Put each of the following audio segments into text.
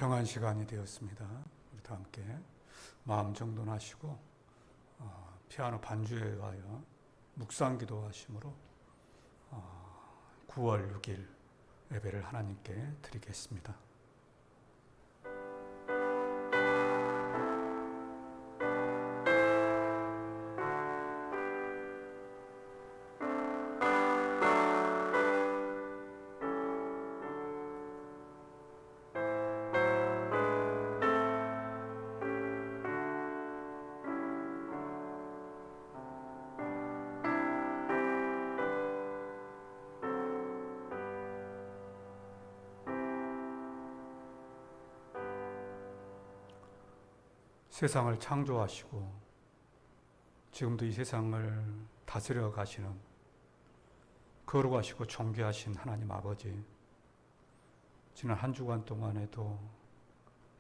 정한 시간이 되었습니다. 우리 다 함께 마음 정돈하시고 피아노 반주에 의하여 묵상 기도하심으로 9월 6일 예배를 하나님께 드리겠습니다. 세상을 창조하시고 지금도 이 세상을 다스려 가시는 거룩하시고 존귀하신 하나님 아버지, 지난 한 주간 동안에도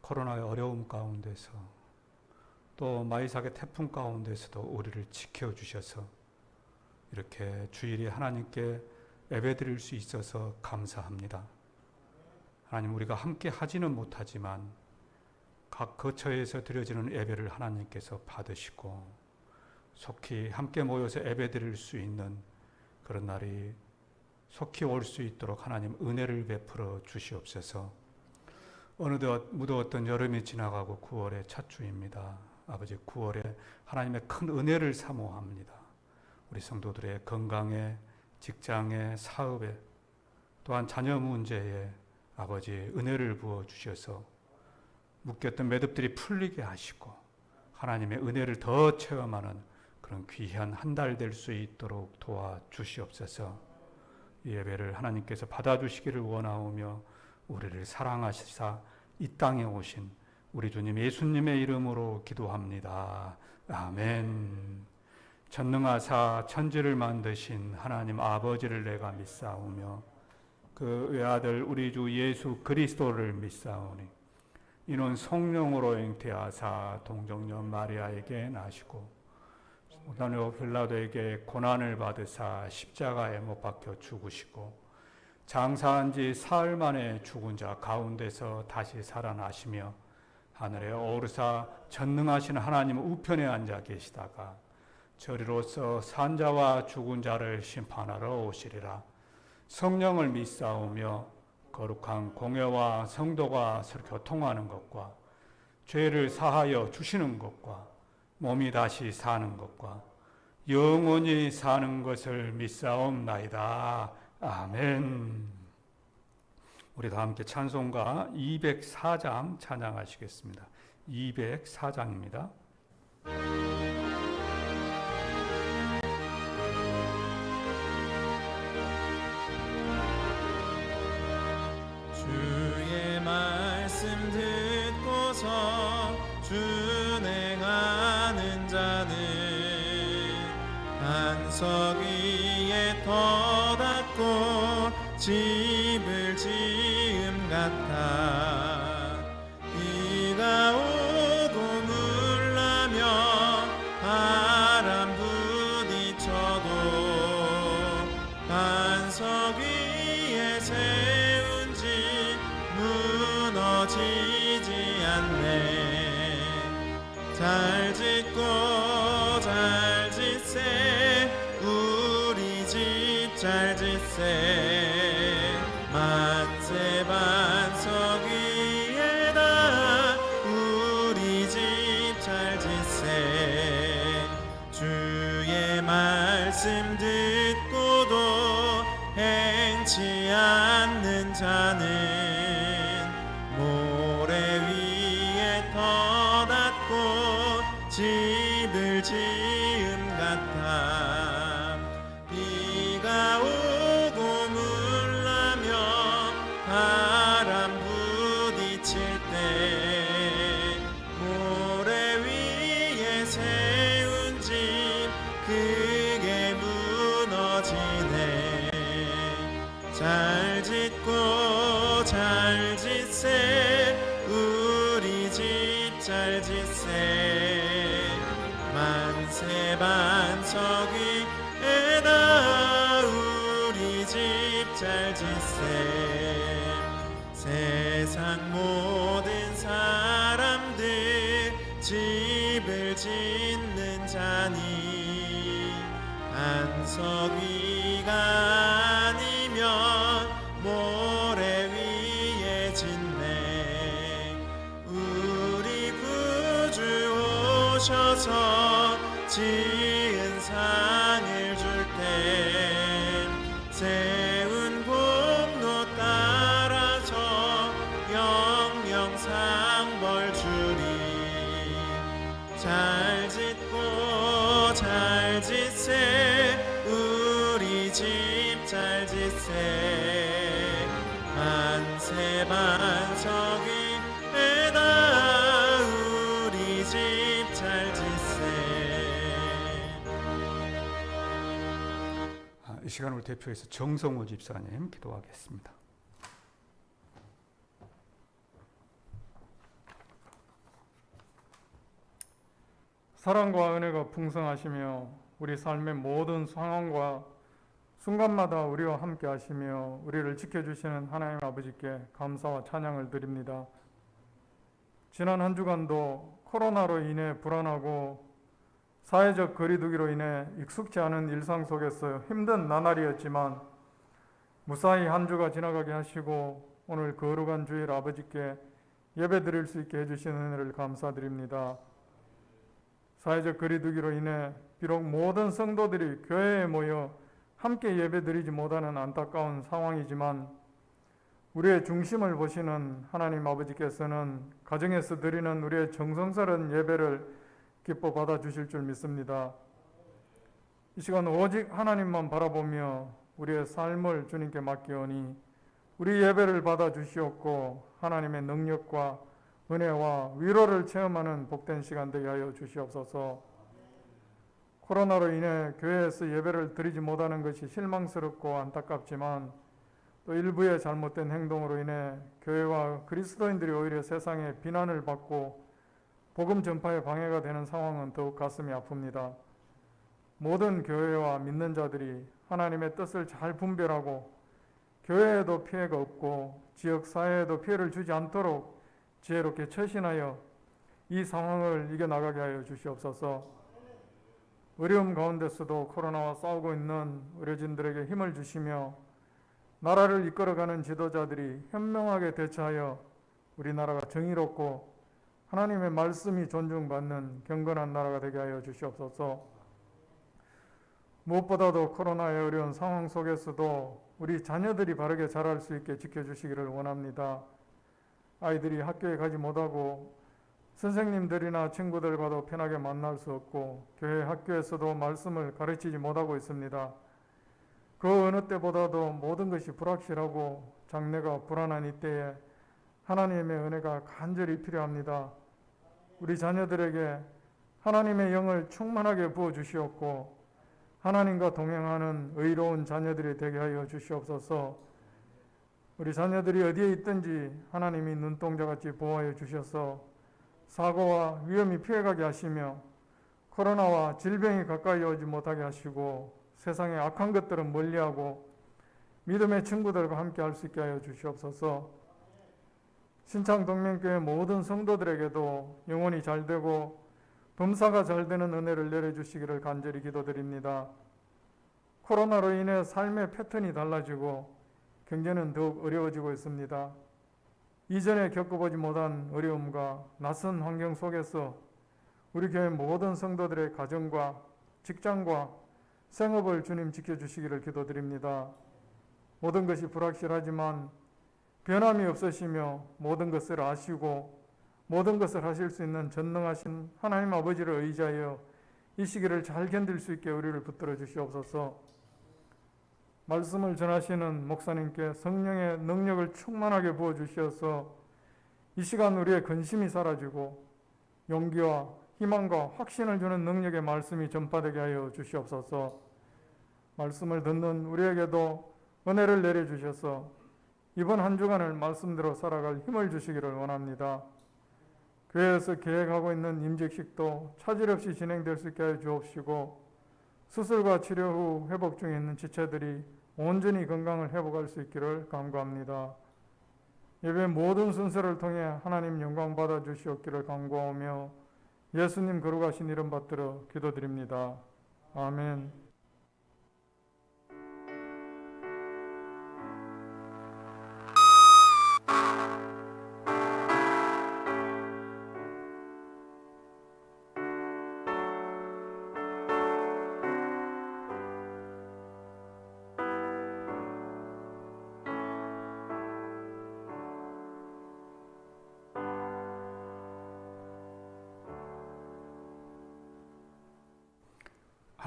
코로나의 어려움 가운데서 또 마이삭의 태풍 가운데서도 우리를 지켜주셔서 이렇게 주일에 하나님께 예배드릴 수 있어서 감사합니다. 하나님, 우리가 함께 하지는 못하지만 각 거처에서 드려지는 예배를 하나님께서 받으시고 속히 함께 모여서 예배드릴 수 있는 그런 날이 속히 올 수 있도록 하나님 은혜를 베풀어 주시옵소서. 어느덧 무더웠던 여름이 지나가고 9월의 첫 주입니다. 아버지, 9월에 하나님의 큰 은혜를 사모합니다. 우리 성도들의 건강에, 직장에, 사업에, 또한 자녀 문제에 아버지 은혜를 부어 주셔서 묶였던 매듭들이 풀리게 하시고 하나님의 은혜를 더 체험하는 그런 귀한 한 달 될 수 있도록 도와주시옵소서. 이 예배를 하나님께서 받아주시기를 원하오며 우리를 사랑하시사 이 땅에 오신 우리 주님 예수님의 이름으로 기도합니다. 아멘. 전능하사 천지를 만드신 하나님 아버지를 내가 믿사오며 그 외아들 우리 주 예수 그리스도를 믿사오니 이는 성령으로 잉태하사 동정녀 마리아에게 나시고 고난의 빌라도에게 고난을 받으사 십자가에 못 박혀 죽으시고 장사한 지 사흘 만에 죽은 자 가운데서 다시 살아나시며 하늘에 오르사 전능하신 하나님 우편에 앉아 계시다가 저리로서 산자와 죽은 자를 심판하러 오시리라. 성령을 믿사오며 거룩한 공회와 성도가 서로 교통하는 것과 죄를 사하여 주시는 것과 몸이 다시 사는 것과 영원히 사는 것을 믿사옵나이다. 아멘. 우리 다 함께 찬송가 204장 찬양하시겠습니다. 204장입니다. 준행하는 자는 반석 위에 터닫고 집을 지음 같아 비가 오고 물나며 바람 부딪혀도 반석 위에 세운 집 무너지지 않네. 잘 짓고 잘 짓세 우리 집 잘 짓세 만세 반석 위에다 우리 집 잘 짓세 주의 말씀 듣고도 행치 않는 자는 집을 지음 같아 비가 오고 물나며 바람 부딪힐 때 모래 위에 세운 집 크게 무너지네. 잘 짓고 잘 짓세 우리 집 잘 짓세 만세 반석 위에다 우리 집 잘 짓세 세상 모든 오셔서 지은 상을 줄 때 세운 공로 따라서 영영상벌 주리. 잘 짓고 잘 짓세 우리 집 잘 짓세 만세 반석 위에다 우리 집 잘 짓세. 이 시간을 대표해서 정성호 집사님 기도하겠습니다. 사랑과 은혜가 풍성하시며 우리 삶의 모든 상황과 순간마다 우리와 함께 하시며 우리를 지켜주시는 하나님 아버지께 감사와 찬양을 드립니다. 지난 한 주간도 코로나로 인해 불안하고 사회적 거리두기로 인해 익숙지 않은 일상 속에서 힘든 나날이었지만 무사히 한 주가 지나가게 하시고 오늘 거룩한 주일 아버지께 예배 드릴 수 있게 해주신 은혜를 감사드립니다. 사회적 거리두기로 인해 비록 모든 성도들이 교회에 모여 함께 예배드리지 못하는 안타까운 상황이지만 우리의 중심을 보시는 하나님 아버지께서는 가정에서 드리는 우리의 정성스러운 예배를 기뻐 받아주실 줄 믿습니다. 이 시간 오직 하나님만 바라보며 우리의 삶을 주님께 맡기오니 우리 예배를 받아주시옵고 하나님의 능력과 은혜와 위로를 체험하는 복된 시간 되게 하여 주시옵소서. 코로나로 인해 교회에서 예배를 드리지 못하는 것이 실망스럽고 안타깝지만 또 일부의 잘못된 행동으로 인해 교회와 그리스도인들이 오히려 세상에 비난을 받고 복음 전파에 방해가 되는 상황은 더욱 가슴이 아픕니다. 모든 교회와 믿는 자들이 하나님의 뜻을 잘 분별하고 교회에도 피해가 없고 지역 사회에도 피해를 주지 않도록 지혜롭게 처신하여 이 상황을 이겨나가게 하여 주시옵소서. 어려움 가운데서도 코로나와 싸우고 있는 의료진들에게 힘을 주시며 나라를 이끌어가는 지도자들이 현명하게 대처하여 우리나라가 정의롭고 하나님의 말씀이 존중받는 경건한 나라가 되게 하여 주시옵소서. 무엇보다도 코로나의 어려운 상황 속에서도 우리 자녀들이 바르게 자랄 수 있게 지켜주시기를 원합니다. 아이들이 학교에 가지 못하고 선생님들이나 친구들과도 편하게 만날 수 없고 교회 학교에서도 말씀을 가르치지 못하고 있습니다. 그 어느 때보다도 모든 것이 불확실하고 장래가 불안한 이때에 하나님의 은혜가 간절히 필요합니다. 우리 자녀들에게 하나님의 영을 충만하게 부어주시옵고 하나님과 동행하는 의로운 자녀들이 되게 하여 주시옵소서. 우리 자녀들이 어디에 있든지 하나님이 눈동자같이 보호하여 주셔서 사고와 위험이 피해가게 하시며 코로나와 질병이 가까이 오지 못하게 하시고 세상의 악한 것들은 멀리하고 믿음의 친구들과 함께 할 수 있게 하여 주시옵소서. 신창동맹교회 모든 성도들에게도 영혼이 잘 되고 범사가 잘 되는 은혜를 내려주시기를 간절히 기도드립니다. 코로나로 인해 삶의 패턴이 달라지고 경제는 더욱 어려워지고 있습니다. 이전에 겪어보지 못한 어려움과 낯선 환경 속에서 우리 교회 모든 성도들의 가정과 직장과 생업을 주님 지켜주시기를 기도드립니다. 모든 것이 불확실하지만 변함이 없으시며 모든 것을 아시고 모든 것을 하실 수 있는 전능하신 하나님 아버지를 의지하여 이 시기를 잘 견딜 수 있게 우리를 붙들어 주시옵소서. 말씀을 전하시는 목사님께 성령의 능력을 충만하게 부어주셔서 이 시간 우리의 근심이 사라지고 용기와 희망과 확신을 주는 능력의 말씀이 전파되게 하여 주시옵소서. 말씀을 듣는 우리에게도 은혜를 내려주셔서 이번 한 주간을 말씀대로 살아갈 힘을 주시기를 원합니다. 교회에서 계획하고 있는 임직식도 차질 없이 진행될 수 있게 하여 주옵시고 수술과 치료 후 회복 중에 있는 지체들이 온전히 건강을 회복할 수 있기를 간구합니다. 예배 모든 순서를 통해 하나님 영광 받아 주시옵기를 간구하며 예수님 거룩하신 이름 받들어 기도드립니다. 아멘.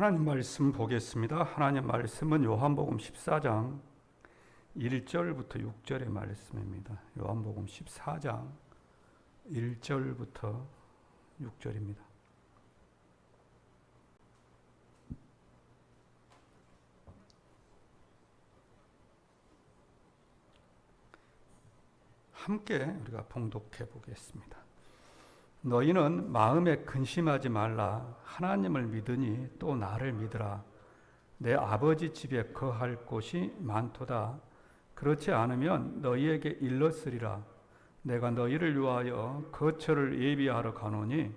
하나님 말씀 보겠습니다. 하나님 말씀은 요한복음 14장 1절부터 6절의 말씀입니다. 요한복음 14장 1절부터 6절입니다. 함께 우리가 봉독해 보겠습니다. 너희는 마음에 근심하지 말라. 하나님을 믿으니 또 나를 믿으라. 내 아버지 집에 거할 곳이 많도다. 그렇지 않으면 너희에게 일렀으리라. 내가 너희를 위하여 거처를 예비하러 가노니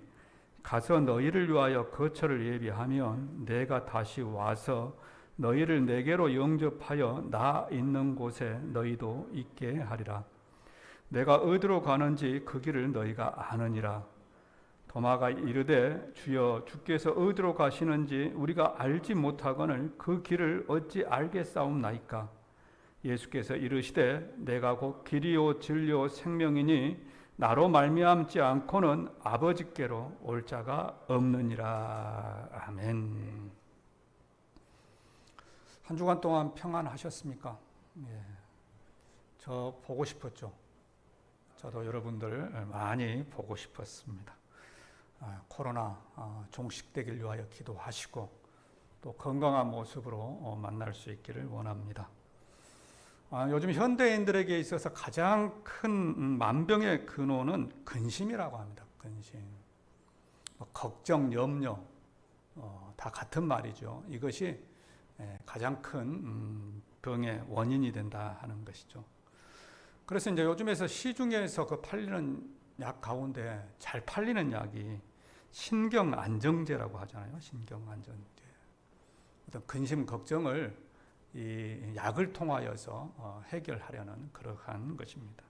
가서 너희를 위하여 거처를 예비하면 내가 다시 와서 너희를 내게로 영접하여 나 있는 곳에 너희도 있게 하리라. 내가 어디로 가는지 그 길을 너희가 아느니라. 도마가 이르되 주여 주께서 어디로 가시는지 우리가 알지 못하거늘 그 길을 어찌 알겠사옵나이까. 예수께서 이르시되 내가 곧 길이요 진리요 생명이니 나로 말미암지 않고는 아버지께로 올 자가 없느니라. 아멘. 한 주간 동안 평안하셨습니까? 예. 저 보고 싶었죠. 저도 여러분들 많이 보고 싶었습니다. 코로나 종식되길 위하여 기도하시고 또 건강한 모습으로 만날 수 있기를 원합니다. 요즘 현대인들에게 있어서 가장 큰 만병의 근원은 근심이라고 합니다. 근심, 걱정, 염려 다 같은 말이죠. 이것이 가장 큰 병의 원인이 된다 하는 것이죠. 그래서 이제 요즘에서 시중에서 그 팔리는 약 가운데 잘 팔리는 약이 신경안정제라고 하잖아요. 신경안정제. 어떤 근심, 걱정을 이 약을 통하여서 해결하려는 그러한 것입니다.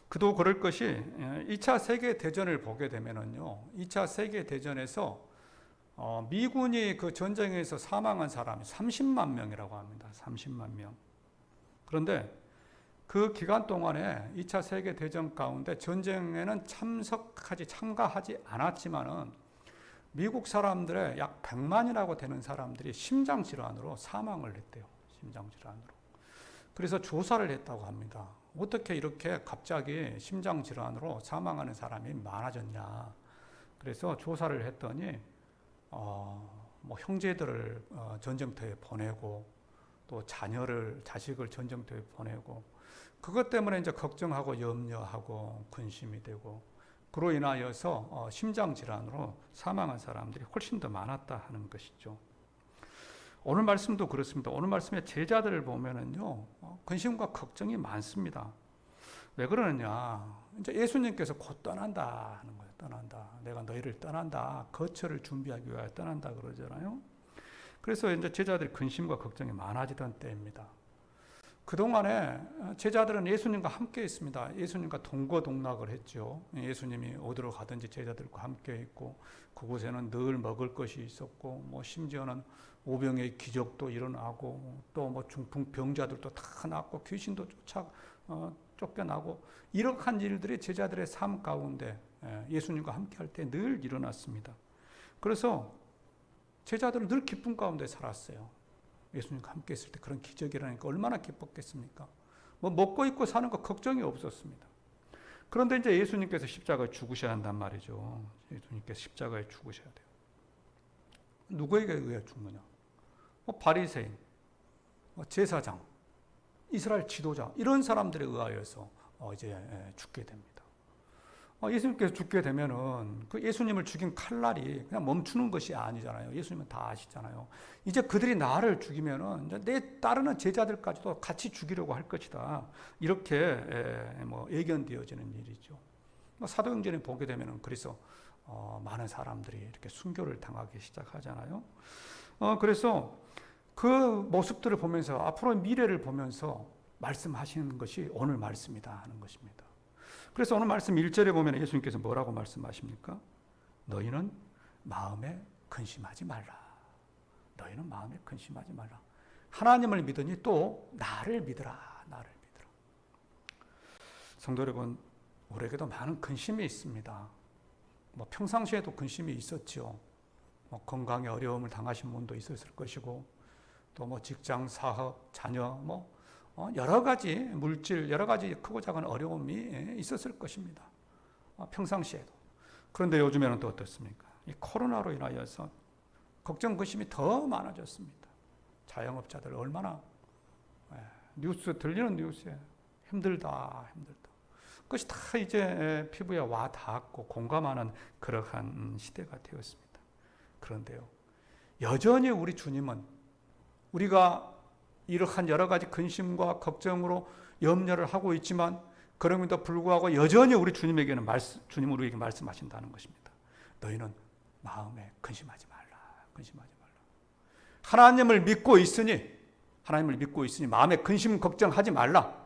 그도 그럴 것이 2차 세계대전을 보게 되면은요. 2차 세계대전에서 미군이 그 전쟁에서 사망한 사람이 30만 명이라고 합니다. 30만 명. 그런데 그 기간 동안에 2차 세계대전 가운데 전쟁에는 참가하지 않았지만은 미국 사람들의 약 100만이라고 되는 사람들이 심장질환으로 사망을 했대요. 심장질환으로. 그래서 조사를 했다고 합니다. 어떻게 이렇게 갑자기 심장질환으로 사망하는 사람이 많아졌냐. 그래서 조사를 했더니 뭐 형제들을 전쟁터에 보내고 또 자식을 전쟁터에 보내고 그것 때문에 이제 걱정하고 염려하고 근심이 되고 그로 인하여서 심장질환으로 사망한 사람들이 훨씬 더 많았다 하는 것이죠. 오늘 말씀도 그렇습니다. 오늘 말씀의 제자들을 보면은요, 근심과 걱정이 많습니다. 왜 그러느냐? 이제 예수님께서 곧 떠난다 하는 거예요. 떠난다. 내가 너희를 떠난다. 거처를 준비하기 위하여 떠난다 그러잖아요. 그래서 이제 제자들이 근심과 걱정이 많아지던 때입니다. 그동안에 제자들은 예수님과 함께 있습니다. 예수님과 동거동락을 했죠. 예수님이 어디로 가든지 제자들과 함께 있고 그곳에는 늘 먹을 것이 있었고 뭐 심지어는 오병의 기적도 일어나고 또 뭐 중풍병자들도 다 낫고 귀신도 쫓겨나고 이러한 일들이 제자들의 삶 가운데 예수님과 함께 할 때 늘 일어났습니다. 그래서 제자들은 늘 기쁨 가운데 살았어요. 예수님과 함께 있을 때 그런 기적이라니까 얼마나 기뻤겠습니까? 뭐 먹고 입고 사는 거 걱정이 없었습니다. 그런데 이제 예수님께서 십자가에 죽으셔야 한단 말이죠. 예수님께서 십자가에 죽으셔야 돼요. 누구에게 의해 죽느냐? 바리새인, 제사장, 이스라엘 지도자 이런 사람들에 의하여서 이제 죽게 됩니다. 예수님께서 죽게 되면은 그 예수님을 죽인 칼날이 그냥 멈추는 것이 아니잖아요. 예수님은 다 아시잖아요. 이제 그들이 나를 죽이면은 이제 내 따르는 제자들까지도 같이 죽이려고 할 것이다. 이렇게 뭐 예견되어지는 일이죠. 사도행전에 보게 되면은 그래서 많은 사람들이 이렇게 순교를 당하기 시작하잖아요. 그래서 그 모습들을 보면서 앞으로의 미래를 보면서 말씀하시는 것이 오늘 말씀이다 하는 것입니다. 그래서 오늘 말씀 1절에 보면 예수님께서 뭐라고 말씀하십니까? 너희는 마음에 근심하지 말라. 너희는 마음에 근심하지 말라. 하나님을 믿으니 또 나를 믿으라. 나를 믿으라. 성도 여러분, 우리에게도 많은 근심이 있습니다. 뭐 평상시에도 근심이 있었죠. 뭐 건강에 어려움을 당하신 분도 있었을 것이고, 또 뭐 직장, 사업, 자녀, 뭐 여러 가지 물질, 여러 가지 크고 작은 어려움이 있었을 것입니다. 평상시에도. 그런데 요즘에는 또 어떻습니까? 이 코로나로 인하여서 걱정, 근심이 더 많아졌습니다. 자영업자들 얼마나 뉴스 들리는 뉴스에 힘들다. 그것이 다 이제 피부에 와 닿았고 공감하는 그러한 시대가 되었습니다. 그런데요, 여전히 우리 주님은 우리가 이러한 여러 가지 근심과 걱정으로 염려를 하고 있지만, 그럼에도 불구하고 여전히 우리 주님에게는 주님 우리에게 말씀하신다는 것입니다. 너희는 마음에 근심하지 말라. 하나님을 믿고 있으니 마음에 근심 걱정하지 말라.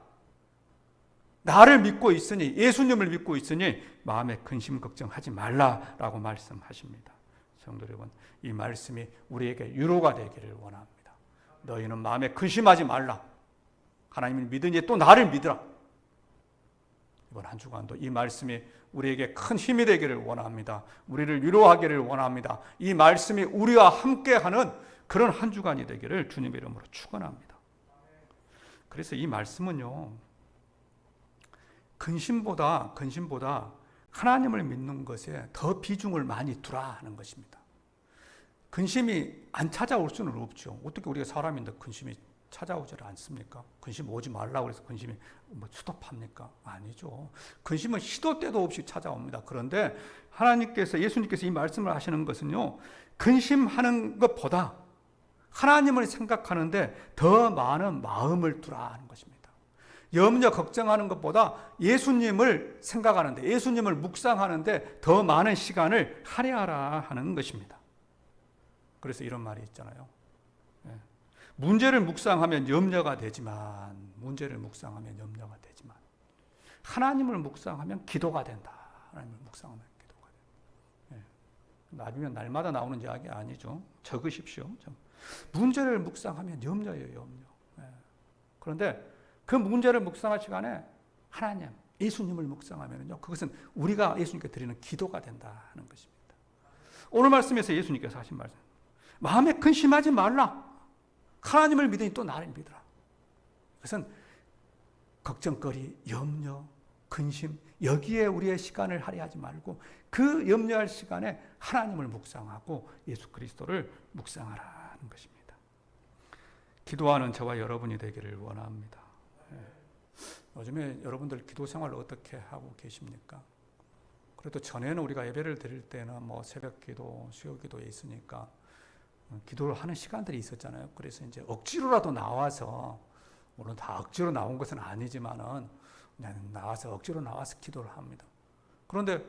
나를 믿고 있으니, 예수님을 믿고 있으니 마음에 근심 걱정하지 말라라고 말씀하십니다. 성도 여러분, 이 말씀이 우리에게 위로가 되기를 원합니다. 너희는 마음에 근심하지 말라. 하나님을 믿으니 또 나를 믿으라. 이번 한 주간도 이 말씀이 우리에게 큰 힘이 되기를 원합니다. 우리를 위로하기를 원합니다. 이 말씀이 우리와 함께하는 그런 한 주간이 되기를 주님의 이름으로 축원합니다. 그래서 이 말씀은요, 근심보다 하나님을 믿는 것에 더 비중을 많이 두라 하는 것입니다. 근심이 안 찾아올 수는 없죠. 어떻게 우리가 사람인데 근심이 찾아오질 않습니까? 근심 오지 말라고 해서 근심이 뭐 스톱합니까? 아니죠. 근심은 시도 때도 없이 찾아옵니다. 그런데 예수님께서 이 말씀을 하시는 것은요, 근심하는 것보다 하나님을 생각하는데 더 많은 마음을 두라 하는 것입니다. 염려 걱정하는 것보다 예수님을 생각하는데, 예수님을 묵상하는데 더 많은 시간을 할애하라 하는 것입니다. 그래서 이런 말이 있잖아요. 문제를 묵상하면 염려가 되지만, 하나님을 묵상하면 기도가 된다. 하나님을 묵상하면 기도가 된다. 나중에 날마다 나오는 이야기 아니죠. 적으십시오. 문제를 묵상하면 염려예요. 그런데 그 문제를 묵상할 시간에 하나님, 예수님을 묵상하면요, 그것은 우리가 예수님께 드리는 기도가 된다는 것입니다. 오늘 말씀에서 예수님께서 하신 말씀, 마음에 근심하지 말라. 하나님을 믿으니 또 나를 믿으라. 그것은 걱정거리, 염려, 근심, 여기에 우리의 시간을 할애하지 말고 그 염려할 시간에 하나님을 묵상하고 예수 그리스도를 묵상하라는 것입니다. 기도하는 저와 여러분이 되기를 원합니다. 요즘에 여러분들 기도 생활을 어떻게 하고 계십니까? 그래도 전에는 우리가 예배를 드릴 때는 뭐 새벽 기도, 수요 기도에 있으니까 기도를 하는 시간들이 있었잖아요. 그래서 이제 억지로라도 나와서, 물론 다 억지로 나온 것은 아니지만은 억지로 나와서 기도를 합니다. 그런데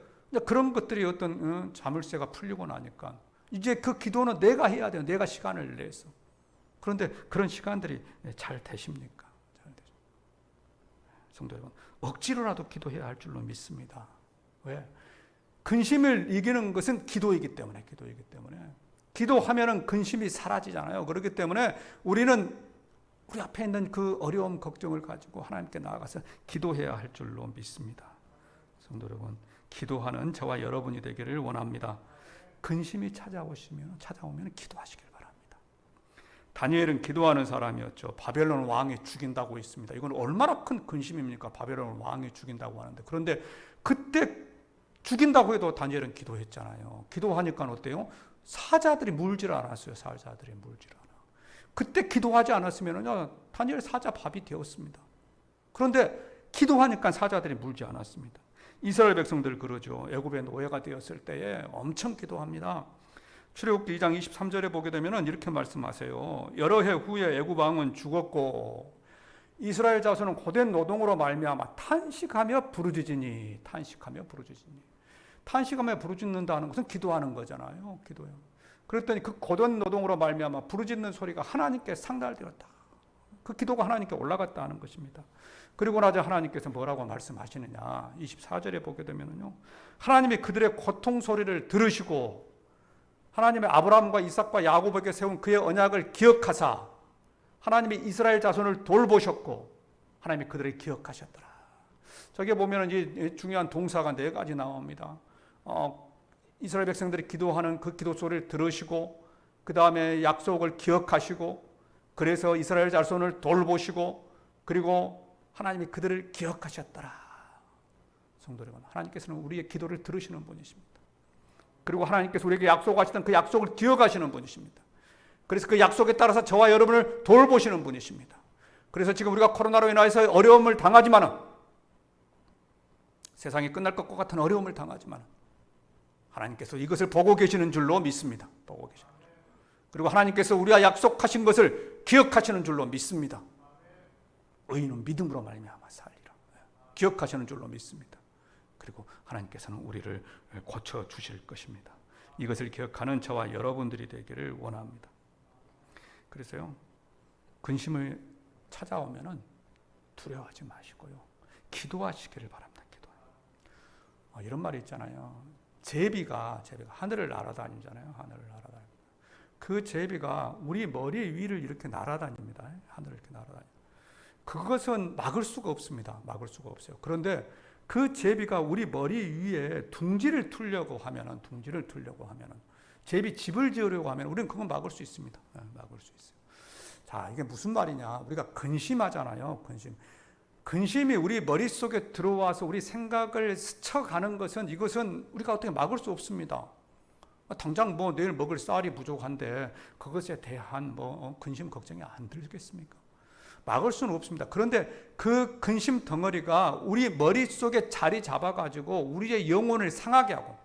그런 것들이 어떤 자물쇠가 풀리고 나니까 이제 그 기도는 내가 해야 돼요. 내가 시간을 내서. 그런데 그런 시간들이 잘 되십니까? 성도 여러분, 억지로라도 기도해야 할 줄로 믿습니다. 왜? 근심을 이기는 것은 기도이기 때문에. 기도하면은 근심이 사라지잖아요. 그렇기 때문에 우리는 우리 앞에 있는 그 어려움, 걱정을 가지고 하나님께 나아가서 기도해야 할 줄로 믿습니다. 성도 여러분, 기도하는 저와 여러분이 되기를 원합니다. 근심이 찾아오면 기도하시길 바랍니다. 다니엘은 기도하는 사람이었죠. 바벨론 왕이 죽인다고 있습니다. 이건 얼마나 큰 근심입니까? 바벨론 왕이 죽인다고 하는데. 그런데 그때 죽인다고 해도 다니엘은 기도했잖아요. 기도하니까 어때요? 사자들이 물질 않았어요. 그때 기도하지 않았으면 다니엘 사자 밥이 되었습니다. 그런데 기도하니까 사자들이 물지 않았습니다. 이스라엘 백성들 그러죠. 애굽의 노예가 되었을 때에 엄청 기도합니다. 출애굽기 2장 23절에 보게 되면 이렇게 말씀하세요. 여러 해 후에 애굽 왕은 죽었고 이스라엘 자손은 고된 노동으로 말미암아 탄식하며 부르짖으니. 탄식하며 부르짖는다는 것은 기도하는 거잖아요. 기도요. 그랬더니 그 고된 노동으로 말미암아 부르짖는 소리가 하나님께 상달되었다. 그 기도가 하나님께 올라갔다 하는 것입니다. 그리고 나서 하나님께서 뭐라고 말씀하시느냐. 24절에 보게 되면요, 하나님이 그들의 고통 소리를 들으시고 하나님의 아브라함과 이삭과 야곱에게 세운 그의 언약을 기억하사 하나님이 이스라엘 자손을 돌보셨고 하나님이 그들을 기억하셨더라. 저기 보면 이 중요한 동사가 4가지 나옵니다. 이스라엘 백성들이 기도하는 그 기도 소리를 들으시고 그 다음에 약속을 기억하시고 그래서 이스라엘 자손을 돌보시고 그리고 하나님이 그들을 기억하셨더라. 성도 여러분, 하나님께서는 우리의 기도를 들으시는 분이십니다. 그리고 하나님께서 우리에게 약속하시던 그 약속을 기억하시는 분이십니다. 그래서 그 약속에 따라서 저와 여러분을 돌보시는 분이십니다. 그래서 지금 우리가 코로나로 인해서 어려움을 당하지만은 세상이 끝날 것과 같은 어려움을 당하지만은 하나님께서 이것을 보고 계시는 줄로 믿습니다. 보고 계시는 줄. 그리고 하나님께서 우리와 약속하신 것을 기억하시는 줄로 믿습니다. 의인은 믿음으로 말미암아 살리라. 기억하시는 줄로 믿습니다. 그리고 하나님께서는 우리를 고쳐 주실 것입니다. 이것을 기억하는 저와 여러분들이 되기를 원합니다. 그래서요, 근심을 찾아오면은 두려워하지 마시고요, 기도하시기를 바랍니다. 기도. 이런 말이 있잖아요. 제비가 하늘을 날아다니잖아요. 하늘을 날아다니. 그 제비가 우리 머리 위를 이렇게 날아다닙니다. 하늘을 이렇게 날아다니. 그것은 막을 수가 없습니다. 막을 수가 없어요. 그런데 그 제비가 우리 머리 위에 둥지를 틀려고 하면은, 제비 집을 지으려고 하면 우리는 그건 막을 수 있습니다. 막을 수 있어요. 자, 이게 무슨 말이냐? 우리가 근심하잖아요. 근심이 우리 머릿속에 들어와서 우리 생각을 스쳐가는 것은, 이것은 우리가 어떻게 막을 수 없습니다. 당장 내일 먹을 쌀이 부족한데 그것에 대한 근심 걱정이 안 들겠습니까? 막을 수는 없습니다. 그런데 그 근심 덩어리가 우리 머릿속에 자리 잡아가지고 우리의 영혼을 상하게 하고,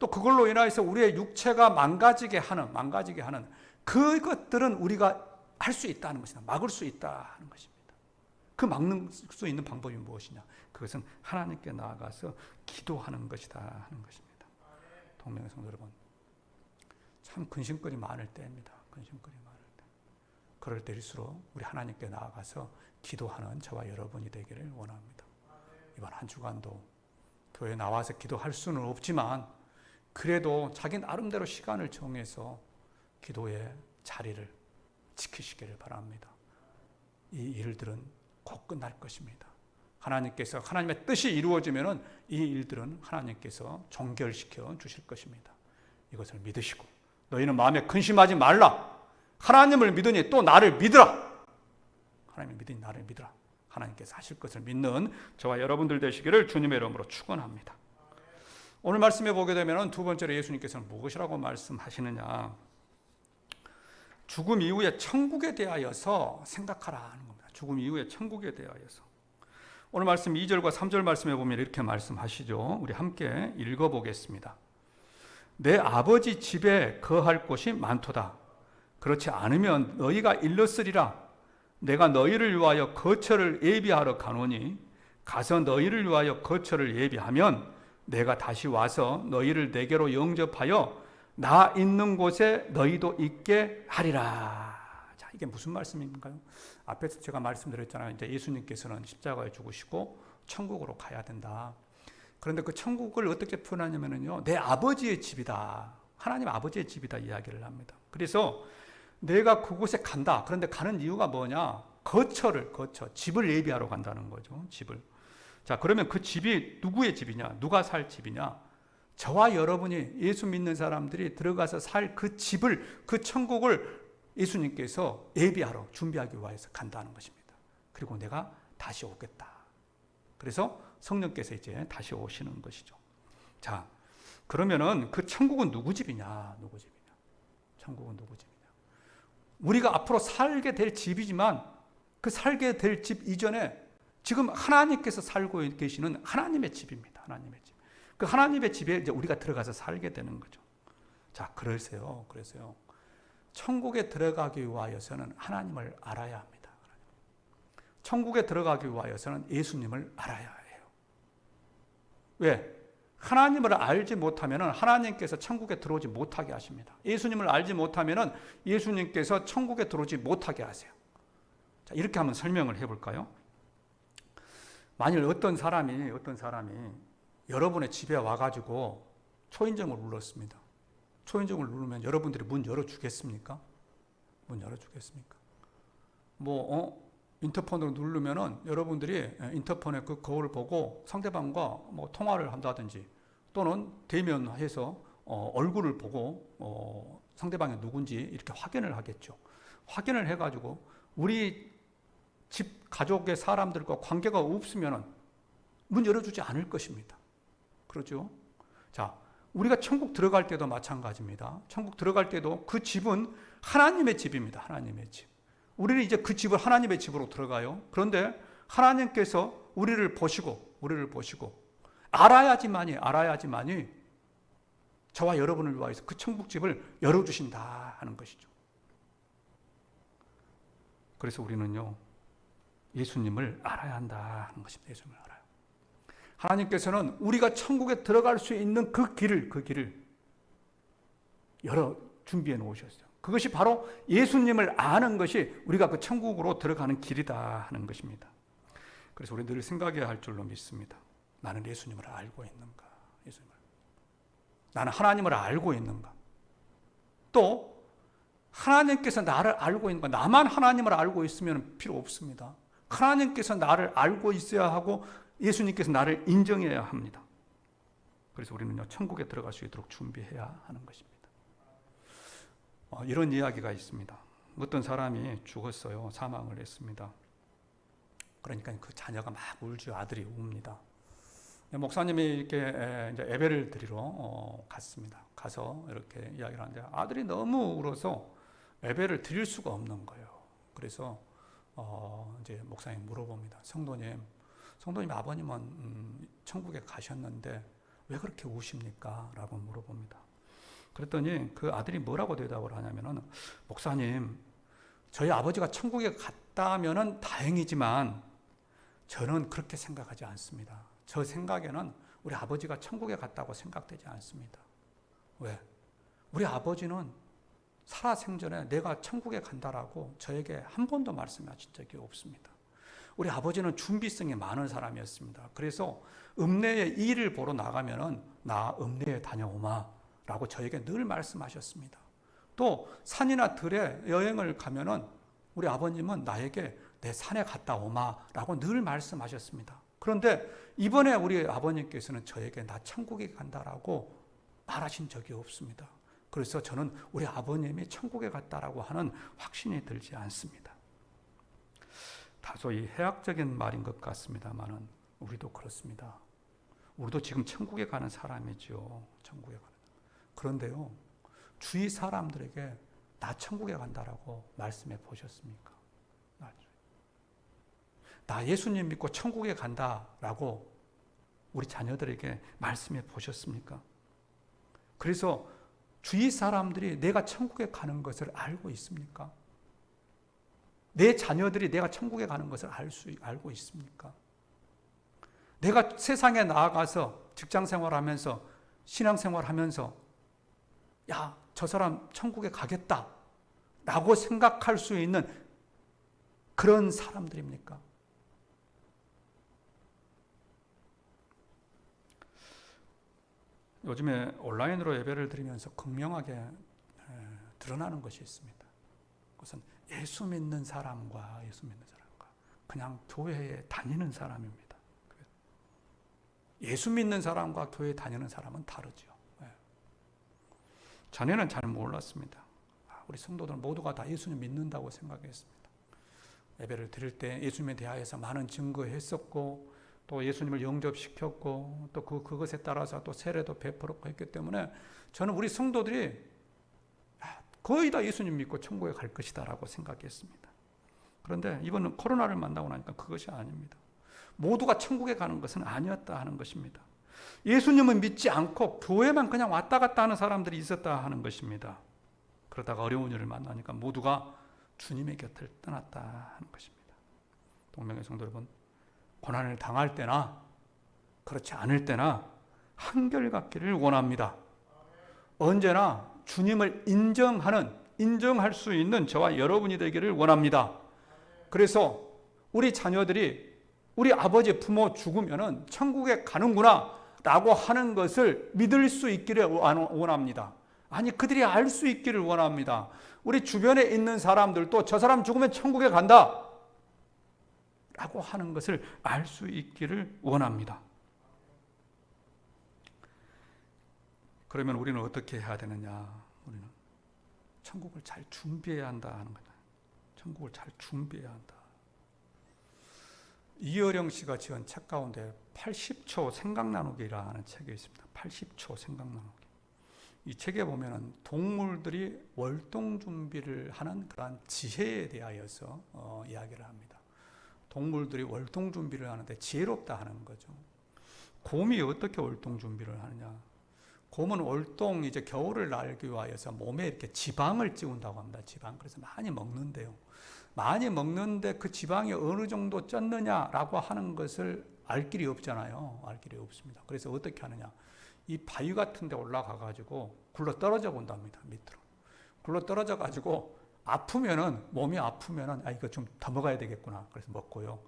또 그걸로 인해서 우리의 육체가 망가지게 하는 그것들은 우리가 할 수 있다는 것이다. 막을 수 있다는 것입니다. 그 막는 수 있는 방법이 무엇이냐? 그것은 하나님께 나아가서 기도하는 것이다 하는 것입니다. 동명의 성도 여러분, 참 근심거리 많을 때입니다. 그럴 때일수록 우리 하나님께 나아가서 기도하는 저와 여러분이 되기를 원합니다. 이번 한 주간도 교회에 나와서 기도할 수는 없지만 그래도 자기 나름대로 시간을 정해서 기도의 자리를 지키시기를 바랍니다. 이 일들은 곧 끝날 것입니다. 하나님의 뜻이 이루어지면은 이 일들은 하나님께서 종결시켜 주실 것입니다. 이것을 믿으시고, 너희는 마음에 근심하지 말라. 하나님을 믿으니 또 나를 믿으라. 하나님을 믿으니 나를 믿으라. 하나님께서 하실 것을 믿는 저와 여러분들 되시기를 주님의 이름으로 축원합니다. 오늘 말씀에 보게 되면 두 번째로 예수님께서는 무엇이라고 말씀하시느냐? 죽음 이후에 천국에 대하여서 생각하라 하는 겁니다. 죽음 이후에 천국에 대하여서. 오늘 말씀 2절과 3절 말씀에 보면 이렇게 말씀하시죠. 우리 함께 읽어보겠습니다. 내 아버지 집에 거할 곳이 많도다. 그렇지 않으면 너희가 일렀으리라. 내가 너희를 위하여 거처를 예비하러 가노니 가서 너희를 위하여 거처를 예비하면 내가 다시 와서 너희를 내게로 영접하여 나 있는 곳에 너희도 있게 하리라. 자, 이게 무슨 말씀인가요? 앞에서 제가 말씀드렸잖아요. 이제 예수님께서는 십자가에 죽으시고 천국으로 가야 된다. 그런데 그 천국을 어떻게 표현하냐면요, 내 아버지의 집이다. 하나님 아버지의 집이다 이야기를 합니다. 그래서 내가 그곳에 간다. 그런데 가는 이유가 뭐냐? 집을 예비하러 간다는 거죠. 집을. 자, 그러면 그 집이 누구의 집이냐? 누가 살 집이냐? 저와 여러분이 예수 믿는 사람들이 들어가서 살 그 집을, 그 천국을 예수님께서 예비하러 준비하기 위해서 간다는 것입니다. 그리고 내가 다시 오겠다. 그래서 성령께서 이제 다시 오시는 것이죠. 자, 그러면은 그 천국은 누구 집이냐? 천국은 누구 집이냐? 우리가 앞으로 살게 될 집이지만 그 살게 될 집 이전에 지금 하나님께서 살고 계시는 하나님의 집입니다. 하나님의 집. 그 하나님의 집에 이제 우리가 들어가서 살게 되는 거죠. 자, 그래서요. 천국에 들어가기 위하여서는 하나님을 알아야 합니다. 천국에 들어가기 위하여서는 예수님을 알아야 해요. 왜? 하나님을 알지 못하면 하나님께서 천국에 들어오지 못하게 하십니다. 예수님을 알지 못하면 예수님께서 천국에 들어오지 못하게 하세요. 자, 이렇게 한번 설명을 해볼까요? 만일 어떤 사람이 여러분의 집에 와가지고 초인종을 눌렀습니다. 초인종을 누르면 여러분들이 문 열어주겠습니까? 인터폰으로 누르면은 여러분들이 인터폰의 그 거울을 보고 상대방과 뭐 통화를 한다든지 또는 대면해서 얼굴을 보고 상대방이 누군지 이렇게 확인을 하겠죠. 확인을 해가지고 우리 집 가족의 사람들과 관계가 없으면은 문 열어주지 않을 것입니다. 그렇죠? 자, 우리가 천국 들어갈 때도 마찬가지입니다. 천국 들어갈 때도 그 집은 하나님의 집입니다. 하나님의 집. 우리는 이제 그 집을 하나님의 집으로 들어가요. 그런데 하나님께서 우리를 보시고 알아야지만이 저와 여러분을 위하여서 그 천국집을 열어주신다 하는 것이죠. 그래서 우리는요, 예수님을 알아야 한다 하는 것입니다. 예수님을 알아요. 하나님께서는 우리가 천국에 들어갈 수 있는 그 길을 준비해 놓으셨어요. 그것이 바로 예수님을 아는 것이 우리가 그 천국으로 들어가는 길이다 하는 것입니다. 그래서 우리 늘 생각해야 할 줄로 믿습니다. 나는 예수님을 알고 있는가? 나는 하나님을 알고 있는가? 또 하나님께서 나를 알고 있는가? 나만 하나님을 알고 있으면 필요 없습니다. 하나님께서 나를 알고 있어야 하고 예수님께서 나를 인정해야 합니다. 그래서 우리는요, 천국에 들어갈 수 있도록 준비해야 하는 것입니다. 이런 이야기가 있습니다. 어떤 사람이 죽었어요. 사망을 했습니다. 그러니까 그 자녀가 막 울죠. 아들이 웁니다. 목사님이 이렇게 이제 예배를 드리러 갔습니다. 가서 이렇게 이야기를 하는데 아들이 너무 울어서 예배를 드릴 수가 없는 거예요. 그래서 이제 목사님 물어봅니다. 성도님 아버님은 천국에 가셨는데 왜 그렇게 우십니까? 라고 물어봅니다. 그랬더니 그 아들이 뭐라고 대답을 하냐면은, 목사님, 저희 아버지가 천국에 갔다면은 다행이지만 저는 그렇게 생각하지 않습니다. 저 생각에는 우리 아버지가 천국에 갔다고 생각되지 않습니다. 왜? 우리 아버지는 살아생전에 내가 천국에 간다라고 저에게 한 번도 말씀하신 적이 없습니다. 우리 아버지는 준비성이 많은 사람이었습니다. 그래서 읍내에 일을 보러 나가면은 나 읍내에 다녀오마 라고 저에게 늘 말씀하셨습니다. 또 산이나 들에 여행을 가면은 우리 아버님은 나에게 내 산에 갔다 오마 라고 늘 말씀하셨습니다. 그런데 이번에 우리 아버님께서는 저에게 나 천국에 간다라고 말하신 적이 없습니다. 그래서 저는 우리 아버님이 천국에 갔다라고 하는 확신이 들지 않습니다. 다소 이 해학적인 말인 것 같습니다만은 우리도 그렇습니다. 우리도 지금 천국에 가는 사람이죠. 천국에 가는. 그런데요, 주위 사람들에게 나 천국에 간다라고 말씀해 보셨습니까? 나 예수님 믿고 천국에 간다라고 우리 자녀들에게 말씀해 보셨습니까? 그래서 주위 사람들이 내가 천국에 가는 것을 알고 있습니까? 내 자녀들이 내가 천국에 가는 것을 알고 있습니까? 내가 세상에 나아가서 직장 생활하면서 신앙 생활하면서 야, 저 사람 천국에 가겠다 라고 생각할 수 있는 그런 사람들입니까? 요즘에 온라인으로 예배를 드리면서 극명하게 드러나는 것이 있습니다. 그것은 예수 믿는 사람과 그냥 교회에 다니는 사람입니다. 예수 믿는 사람과 교회 다니는 사람은 다르죠. 전에는 잘 몰랐습니다. 우리 성도들 모두가 다 예수님 믿는다고 생각했습니다. 예배를 드릴 때 예수님에 대하여서 많은 증거했었고 또 예수님을 영접시켰고 또 그것에 따라서 또 세례도 베풀었고 했기 때문에 저는 우리 성도들이 거의 다 예수님 믿고 천국에 갈 것이다라고 생각했습니다. 그런데 이번 코로나를 만나고 나니까 그것이 아닙니다. 모두가 천국에 가는 것은 아니었다 하는 것입니다. 예수님은 믿지 않고 교회만 그냥 왔다 갔다 하는 사람들이 있었다 하는 것입니다. 그러다가 어려운 일을 만나니까 모두가 주님의 곁을 떠났다 하는 것입니다. 동명의 성도 여러분, 고난을 당할 때나 그렇지 않을 때나 한결같기를 원합니다. 언제나 주님을 인정할 수 있는 저와 여러분이 되기를 원합니다. 그래서 우리 자녀들이 우리 아버지 부모 죽으면은 천국에 가는구나 라고 하는 것을 믿을 수 있기를 원합니다. 아니, 그들이 알 수 있기를 원합니다. 우리 주변에 있는 사람들도 저 사람 죽으면 천국에 간다 라고 하는 것을 알 수 있기를 원합니다. 그러면 우리는 어떻게 해야 되느냐? 우리는 천국을 잘 준비해야 한다 하는 거다. 천국을 잘 준비해야 한다. 이어령 씨가 지은 책 가운데 80초 생각 나누기라는 책이 있습니다. 80초 생각 나누기. 이 책에 보면은 동물들이 월동 준비를 하는 그러한 지혜에 대하여서 이야기를 합니다. 동물들이 월동 준비를 하는데 지혜롭다 하는 거죠. 곰이 어떻게 월동 준비를 하느냐? 곰은 월동 이제 겨울을 날기 위하여서 몸에 이렇게 지방을 찌운다고 합니다. 지방. 그래서 많이 먹는데요. 많이 먹는데 그 지방이 어느 정도 쪘느냐라고 하는 것을 알 길이 없잖아요. 알 길이 없습니다. 그래서 어떻게 하느냐? 이 바위 같은 데 올라가 가지고 굴러 떨어져 본답니다. 밑으로. 굴러 떨어져 가지고 아프면은, 몸이 아프면은 이거 좀 더 먹어야 되겠구나. 그래서 먹고요.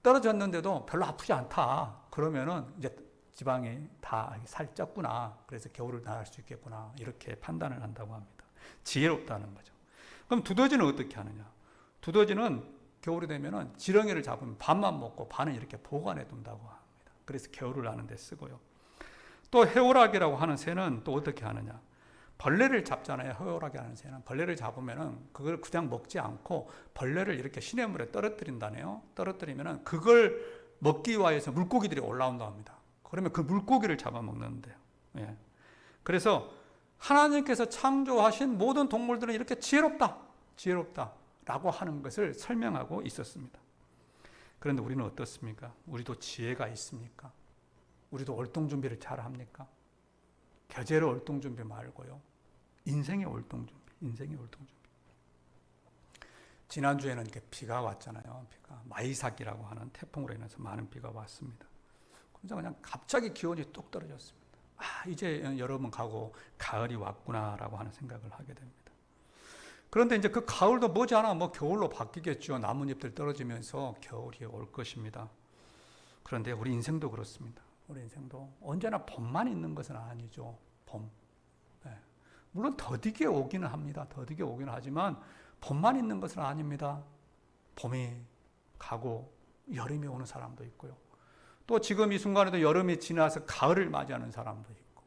떨어졌는데도 별로 아프지 않다. 그러면은 이제 지방이 다 살 쪘구나. 그래서 겨울을 나갈 수 있겠구나. 이렇게 판단을 한다고 합니다. 지혜롭다는 거죠. 그럼 두더지는 어떻게 하느냐? 두더지는 겨울이 되면은 지렁이를 잡으면 반만 먹고 반은 이렇게 보관해 둔다고 합니다. 그래서 겨울을 나는 데 쓰고요. 또 해오라기라고 하는 새는 또 어떻게 하느냐? 벌레를 잡잖아요. 해오라기 하는 새는 벌레를 잡으면은 그걸 그냥 먹지 않고 벌레를 이렇게 시냇물에 떨어뜨린다네요. 떨어뜨리면은 그걸 먹기 위해서 물고기들이 올라온다고 합니다. 그러면 그 물고기를 잡아먹는데요. 예. 그래서 하나님께서 창조하신 모든 동물들은 이렇게 지혜롭다, 지혜롭다라고 하는 것을 설명하고 있었습니다. 그런데 우리는 어떻습니까? 우리도 지혜가 있습니까? 우리도 월동 준비를 잘 합니까? 겨제로 월동 준비 말고요. 인생의 월동 준비, 인생의 월동 준비. 지난주에는 이렇게 비가 왔잖아요. 비가 마이삭이라고 하는 태풍으로 인해서 많은 비가 왔습니다. 그래서 그냥 갑자기 기온이 뚝 떨어졌습니다. 이제 여름은 가고 가을이 왔구나라고 하는 생각을 하게 됩니다. 그런데 이제 그 가을도 머지않아 겨울로 바뀌겠죠. 나뭇잎들 떨어지면서 겨울이 올 것입니다. 그런데 우리 인생도 그렇습니다. 우리 인생도 언제나 봄만 있는 것은 아니죠. 봄. 네. 물론 더디게 오기는 합니다. 더디게 오기는 하지만 봄만 있는 것은 아닙니다. 봄이 가고 여름이 오는 사람도 있고요. 또 지금 이 순간에도 여름이 지나서 가을을 맞이하는 사람도 있고,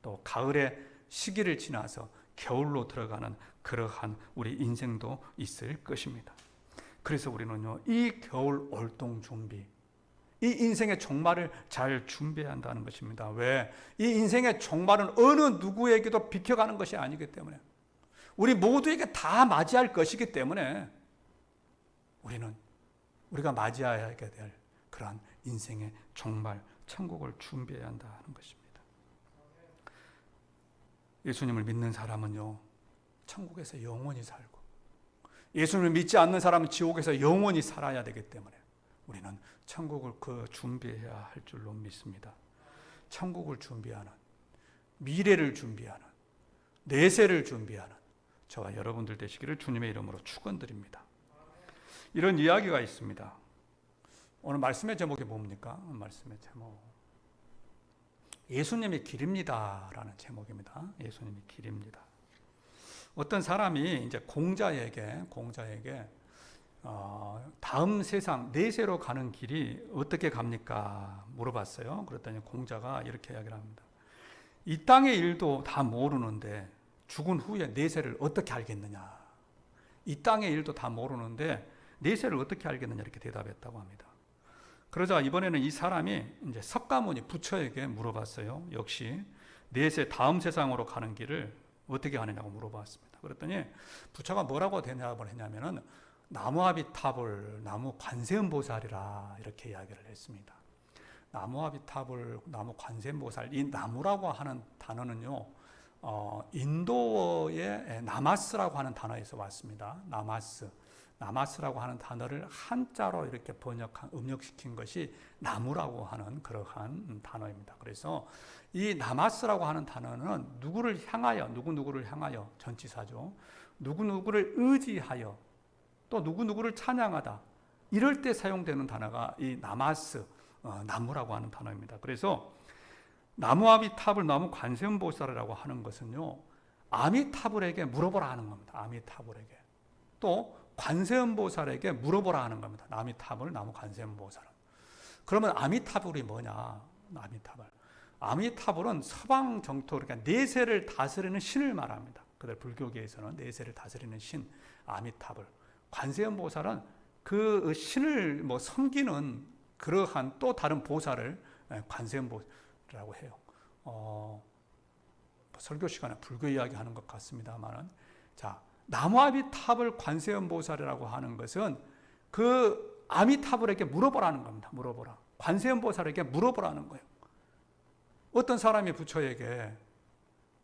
또 가을의 시기를 지나서 겨울로 들어가는 그러한 우리 인생도 있을 것입니다. 그래서 우리는요, 이 겨울 월동 준비, 이 인생의 종말을 잘 준비해야 한다는 것입니다. 왜? 이 인생의 종말은 어느 누구에게도 비켜가는 것이 아니기 때문에, 우리 모두에게 다 맞이할 것이기 때문에 우리가 맞이해야 될 그러한 인생의 종말, 천국을 준비해야 한다는 것입니다. 예수님을 믿는 사람은요, 천국에서 영원히 살고, 예수님을 믿지 않는 사람은 지옥에서 영원히 살아야 되기 때문에 우리는 천국을 준비해야 할 줄로 믿습니다. 천국을 준비하는, 미래를 준비하는, 내세를 준비하는 저와 여러분들 되시기를 주님의 이름으로 축원드립니다. 이런 이야기가 있습니다. 오늘 말씀의 제목이 뭡니까? 말씀의 제목, 예수님이 길입니다라는 제목입니다. 예수님이 길입니다. 어떤 사람이 이제 공자에게 다음 세상 내세로 가는 길이 어떻게 갑니까? 물어봤어요. 그랬더니 공자가 이렇게 이야기를 합니다. 이 땅의 일도 다 모르는데 죽은 후에 내세를 어떻게 알겠느냐? 이 땅의 일도 다 모르는데 내세를 어떻게 알겠느냐? 이렇게 대답했다고 합니다. 그러자 이번에는 이 사람이 이제 석가모니 부처에게 물어봤어요. 역시 내세 다음 세상으로 가는 길을 어떻게 하느냐고 물어봤습니다. 그랬더니 부처가 뭐라고 대답을 했냐면은 나무아비탑을 나무 관세음보살이라 이렇게 이야기를 했습니다. 나무아비탑을 나무 관세음보살, 이 나무라고 하는 단어는요, 인도어의 나마스라고 하는 단어에서 왔습니다. 나마스라고 하는 단어를 한자로 이렇게 음력시킨 것이 나무라고 하는 그러한 단어입니다. 그래서 이 나마스라고 하는 단어는 누구를 향하여 전치사죠. 누구를 의지하여 또 누구를 찬양하다, 이럴 때 사용되는 단어가 이 나마스, 나무라고 하는 단어입니다. 그래서 나무아미타불, 나무 관세음보살이라고 하는 것은요, 아미타불에게 물어보라 하는 겁니다. 아미타불에게. 또 관세음보살에게 물어보라 하는 겁니다. 아미타불 나무 관세음보살은. 그러면 아미타불이 뭐냐? 아미타불은 서방 정토, 그러니까 내세를 다스리는 신을 말합니다. 그들 불교계에서는 내세를 다스리는 신, 아미타불. 관세음보살은 그 신을 뭐 섬기는 그러한 또 다른 보살을 관세음보살이라고 해요. 설교 시간에 불교 이야기하는 것 같습니다만은, 자, 나무 아미타불 관세음보살이라고 하는 것은 그 아미타불에게 물어보라는 겁니다. 물어보라. 관세음보살에게 물어보라는 거예요. 어떤 사람이 부처에게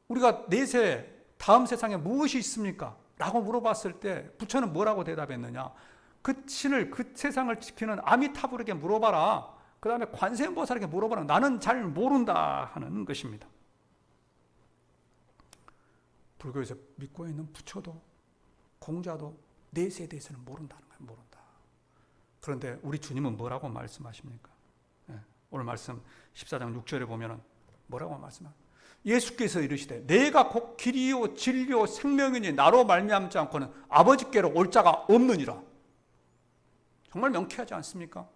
우리가 내세 다음 세상에 무엇이 있습니까? 라고 물어봤을 때 부처는 뭐라고 대답했느냐? 그 신을, 그 세상을 지키는 아미타불에게 물어봐라. 그 다음에 관세음보살에게 물어봐라. 나는 잘 모른다 하는 것입니다. 불교에서 믿고 있는 부처도 공자도 내세에 대해서는 모른다는 거예요. 모른다. 그런데 우리 주님은 뭐라고 말씀하십니까? 오늘 말씀 14장 6절에 보면은 뭐라고 말씀합니까? 예수께서 이르시되 내가 곧 길이요 진리요 생명이니 나로 말미암지 않고는 아버지께로 올 자가 없느니라. 정말 명쾌하지 않습니까?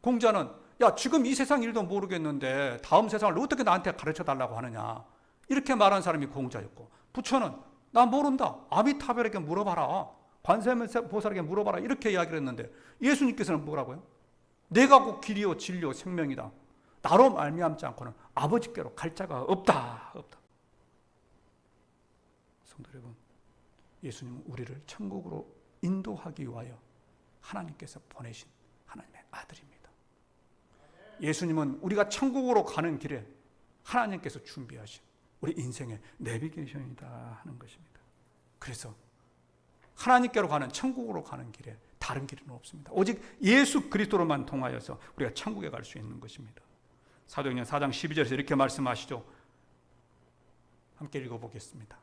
공자는 야 지금 이 세상 일도 모르겠는데 다음 세상을 어떻게 나한테 가르쳐 달라고 하느냐, 이렇게 말한 사람이 공자였고, 부처는 나 모른다, 아미타불에게 물어봐라, 관세음보살에게 물어봐라, 이렇게 이야기를 했는데 예수님께서는 뭐라고요? 내가 곧 길이요 진리요 생명이다. 나로 말미암지 않고는 아버지께로 갈 자가 없다. 성도 여러분, 예수님은 우리를 천국으로 인도하기 위하여 하나님께서 보내신 하나님의 아들입니다. 예수님은 우리가 천국으로 가는 길에 하나님께서 준비하신 우리 인생의 내비게이션이다 하는 것입니다. 그래서 하나님께로 가는, 천국으로 가는 길에 다른 길은 없습니다. 오직 예수 그리스도로만 통하여서 우리가 천국에 갈 수 있는 것입니다. 사도행전 4장 12절에서 이렇게 말씀하시죠. 함께 읽어보겠습니다.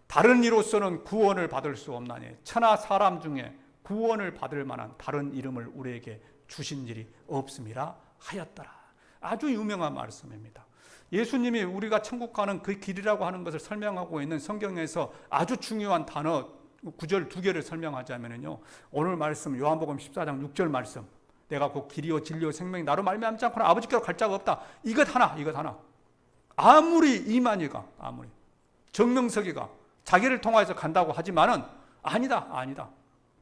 다른 이로서는 구원을 받을 수 없나니 천하 사람 중에 구원을 받을 만한 다른 이름을 우리에게 주신 일이 없음이라 하였더라. 아주 유명한 말씀입니다. 예수님이 우리가 천국 가는 그 길이라고 하는 것을 설명하고 있는 성경에서 아주 중요한 단어 구절 두 개를 설명하자면요, 오늘 말씀 요한복음 14장 6절 말씀, 내가 곧 길이요 진리요 생명이 나로 말미암지 않고는 아버지께로 갈 자가 없다. 이것 하나. 아무리 이만희가, 아무리 정명석이가 자기를 통하여서 간다고 하지만은 아니다.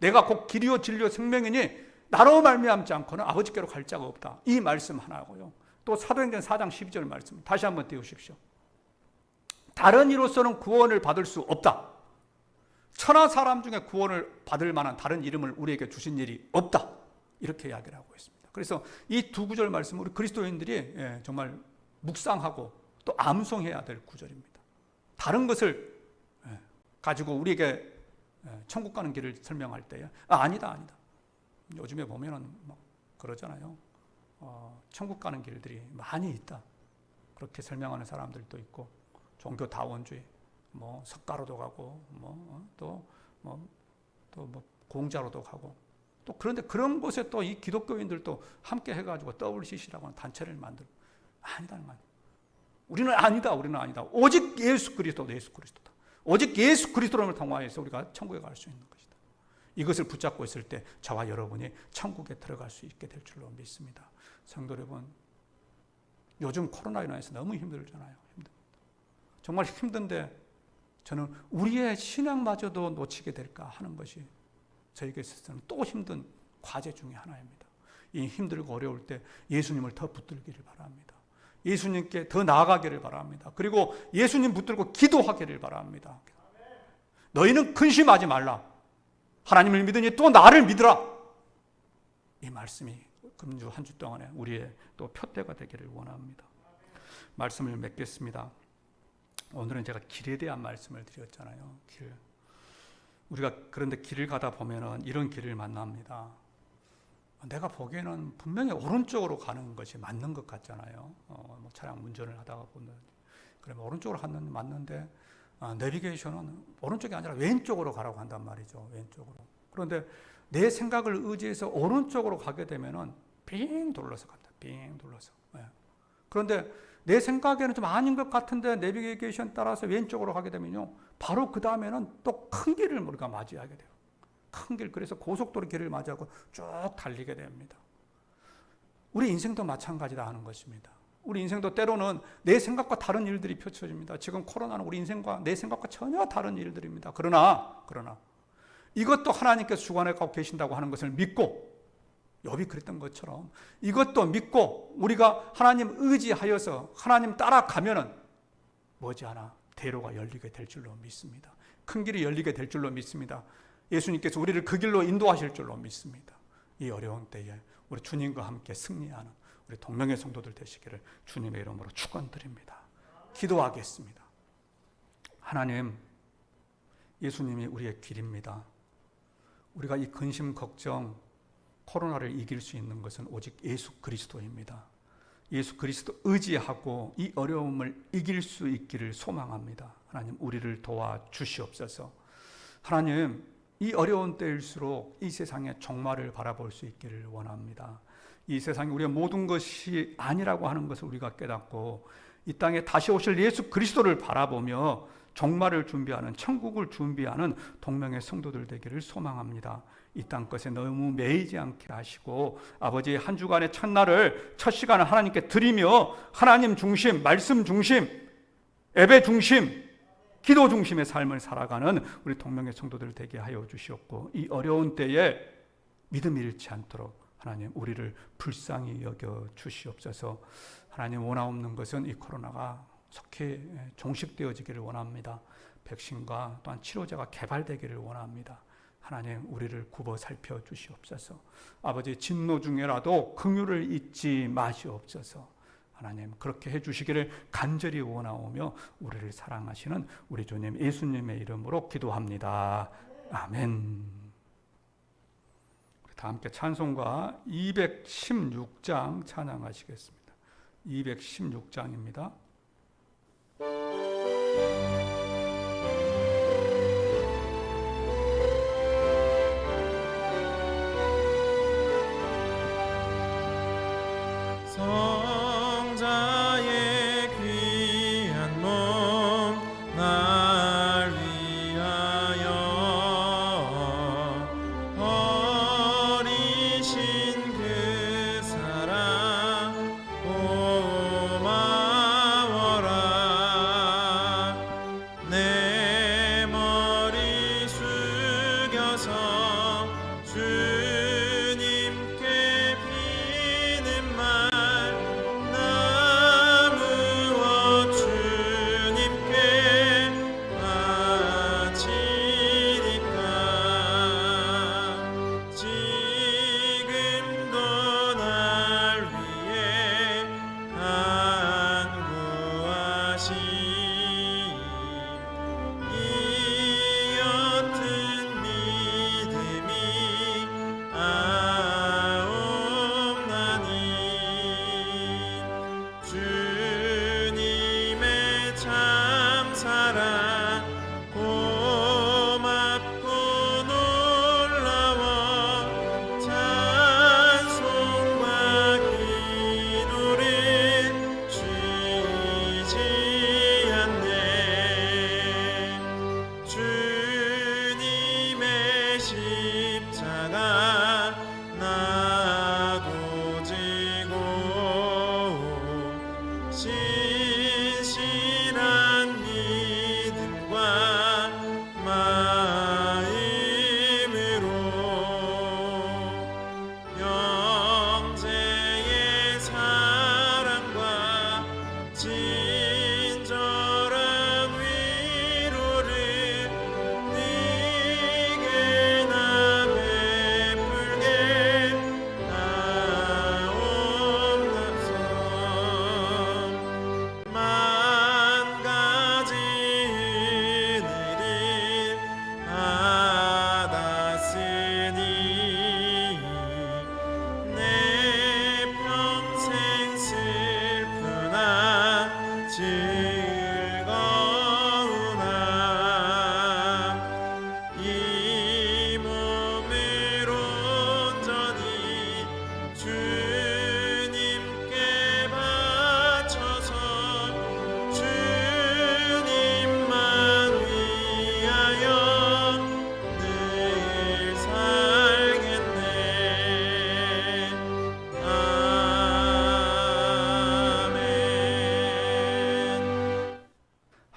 내가 곧 길이요 진리요 생명이니 나로 말미암지 않고는 아버지께로 갈 자가 없다. 이 말씀 하나고요. 또 사도행전 4장 12절 말씀 다시 한번 띄우십시오. 다른 이로서는 구원을 받을 수 없다. 천하 사람 중에 구원을 받을 만한 다른 이름을 우리에게 주신 일이 없다. 이렇게 이야기를 하고 있습니다. 그래서 이 두 구절 말씀 우리 그리스도인들이 정말 묵상하고 또 암송해야 될 구절입니다. 다른 것을 가지고 우리에게 천국 가는 길을 설명할 때에 아니다. 요즘에 보면은 막 그러잖아요. 천국 가는 길들이 많이 있다. 그렇게 설명하는 사람들도 있고, 종교 다원주의, 뭐 석가로도 가고, 또 공자로도 가고, 또 그런데 그런 곳에 또 이 기독교인들도 함께 해가지고 WCC라고 하는 단체를 만들고, 아니다는 말. 우리는 아니다. 오직 예수 그리스도다. 오직 예수 그리스도를 통하여서 우리가 천국에 갈 수 있는 것이다. 이것을 붙잡고 있을 때 저와 여러분이 천국에 들어갈 수 있게 될 줄로 믿습니다. 성도 여러분, 요즘 코로나로 인해서 너무 힘들잖아요. 정말 힘든데 저는 우리의 신앙마저도 놓치게 될까 하는 것이 저에게 있어서는 또 힘든 과제 중에 하나입니다. 이 힘들고 어려울 때 예수님을 더 붙들기를 바랍니다. 예수님께 더 나아가기를 바랍니다. 그리고 예수님 붙들고 기도하기를 바랍니다. 너희는 근심하지 말라. 하나님을 믿으니 또 나를 믿으라. 이 말씀이 금주 한 주 동안에 우리의 또 표대가 되기를 원합니다. 말씀을 맺겠습니다. 오늘은 제가 길에 대한 말씀을 드렸잖아요. 길. 우리가 그런데 길을 가다 보면은 이런 길을 만납니다. 내가 보기에는 분명히 오른쪽으로 가는 것이 맞는 것 같잖아요. 뭐 차량 운전을 하다가 보면 그러면 오른쪽으로 가는 맞는데 내비게이션은 오른쪽이 아니라 왼쪽으로 가라고 한단 말이죠. 왼쪽으로. 그런데 내 생각을 의지해서 오른쪽으로 가게 되면은 빙 둘러서 갑니다. 빙 둘러서. 그런데 내 생각에는 좀 아닌 것 같은데 내비게이션 따라서 왼쪽으로 가게 되면요, 바로 그 다음에는 또 큰 길을 우리가 맞이하게 돼요. 큰 길, 그래서 고속도로 길을 맞이하고 쭉 달리게 됩니다. 우리 인생도 마찬가지다 하는 것입니다. 우리 인생도 때로는 내 생각과 다른 일들이 펼쳐집니다. 지금 코로나는 우리 인생과 내 생각과 전혀 다른 일들입니다. 그러나 이것도 하나님께서 주관하고 계신다고 하는 것을 믿고, 욥이 그랬던 것처럼 이것도 믿고 우리가 하나님 의지하여서 하나님 따라가면은 머지않아 대로가 열리게 될 줄로 믿습니다. 큰 길이 열리게 될 줄로 믿습니다. 예수님께서 우리를 그 길로 인도하실 줄로 믿습니다. 이 어려운 때에 우리 주님과 함께 승리하는 우리 동명의 성도들 되시기를 주님의 이름으로 축원드립니다. 기도하겠습니다. 하나님, 예수님이 우리의 길입니다. 우리가 이 근심, 걱정, 코로나를 이길 수 있는 것은 오직 예수 그리스도입니다. 예수 그리스도 의지하고 이 어려움을 이길 수 있기를 소망합니다. 하나님, 우리를 도와주시옵소서. 하나님, 이 어려운 때일수록 이 세상의 종말을 바라볼 수 있기를 원합니다. 이 세상이 우리의 모든 것이 아니라고 하는 것을 우리가 깨닫고 이 땅에 다시 오실 예수 그리스도를 바라보며 종말을 준비하는, 천국을 준비하는 동명의 성도들 되기를 소망합니다. 이 땅 것에 너무 매이지 않게 하시고 아버지의 한 주간의 첫날을, 첫 시간을 하나님께 드리며 하나님 중심, 말씀 중심, 예배 중심, 기도 중심의 삶을 살아가는 우리 동명의 성도들 되게 하여 주시옵고, 이 어려운 때에 믿음이 잃지 않도록 하나님 우리를 불쌍히 여겨 주시옵소서. 하나님, 원하옵는 것은 이 코로나가 속히 종식되어지기를 원합니다. 백신과 또한 치료제가 개발되기를 원합니다. 하나님, 우리를 굽어 살펴 주시옵소서. 아버지, 진노 중에라도 긍휼을 잊지 마시옵소서. 하나님, 그렇게 해주시기를 간절히 원하오며 우리를 사랑하시는 우리 주님 예수님의 이름으로 기도합니다. 아멘. 다 함께 찬송가 216장 찬양하시겠습니다. 216장입니다. 성자의 귀한 몸 날 위하여 버리신 그 사랑 고마워라. 내 머리 숙여서 주님께 비는 말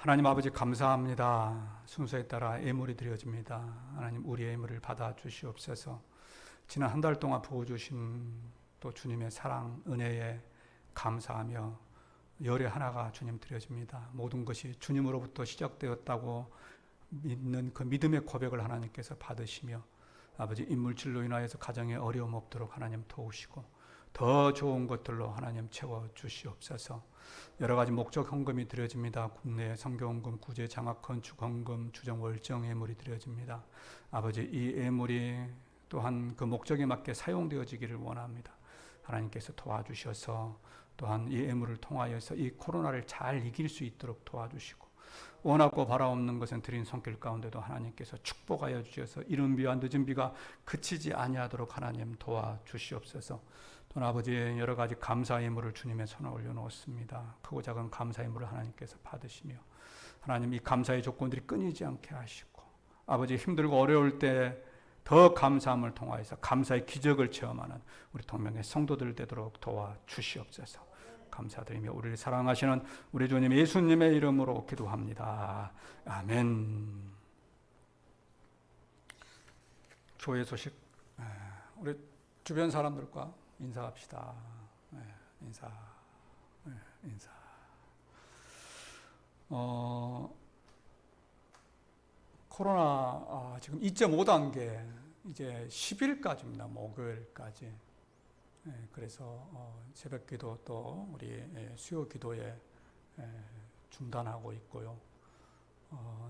하나님 아버지 감사합니다. 순서에 따라 예물이 드려집니다. 하나님 우리의 예물을 받아 주시옵소서. 지난 한 달 동안 부어주신 또 주님의 사랑 은혜에 감사하며 열의 하나가 주님 드려집니다. 모든 것이 주님으로부터 시작되었다고 믿는 그 믿음의 고백을 하나님께서 받으시며 아버지 인물질로 인하여서 가정에 어려움 없도록 하나님 도우시고 더 좋은 것들로 하나님 채워주시옵소서. 여러 가지 목적 헌금이 드려집니다. 국내 선교헌금, 구제, 장학, 건축 헌금, 주정, 월정 예물이 드려집니다. 아버지 이 예물이 또한 그 목적에 맞게 사용되어지기를 원합니다. 하나님께서 도와주셔서 또한 이 예물을 통하여서 이 코로나를 잘 이길 수 있도록 도와주시고 원하고 바라옵는 것은 드린 손길 가운데도 하나님께서 축복하여 주셔서 이른 비와 늦은 비가 그치지 아니하도록 하나님 도와주시옵소서. 또는 아버지의 여러 가지 감사 예물을 주님의 손에 올려놓습니다. 크고 작은 감사 예물을 하나님께서 받으시며 하나님 이 감사의 조건들이 끊이지 않게 하시고 아버지 힘들고 어려울 때 더 감사함을 통하여서 감사의 기적을 체험하는 우리 동명의 성도들 되도록 도와주시옵소서. 감사드리며 우리를 사랑하시는 우리 주님 예수님의 이름으로 기도합니다. 아멘. 교회 소식, 우리 주변 사람들과 인사합시다. 인사. 코로나 지금 2.5단계 이제 10일까지입니다. 목요일까지. 그래서 새벽 기도 또 우리 수요 기도에 중단하고 있고요.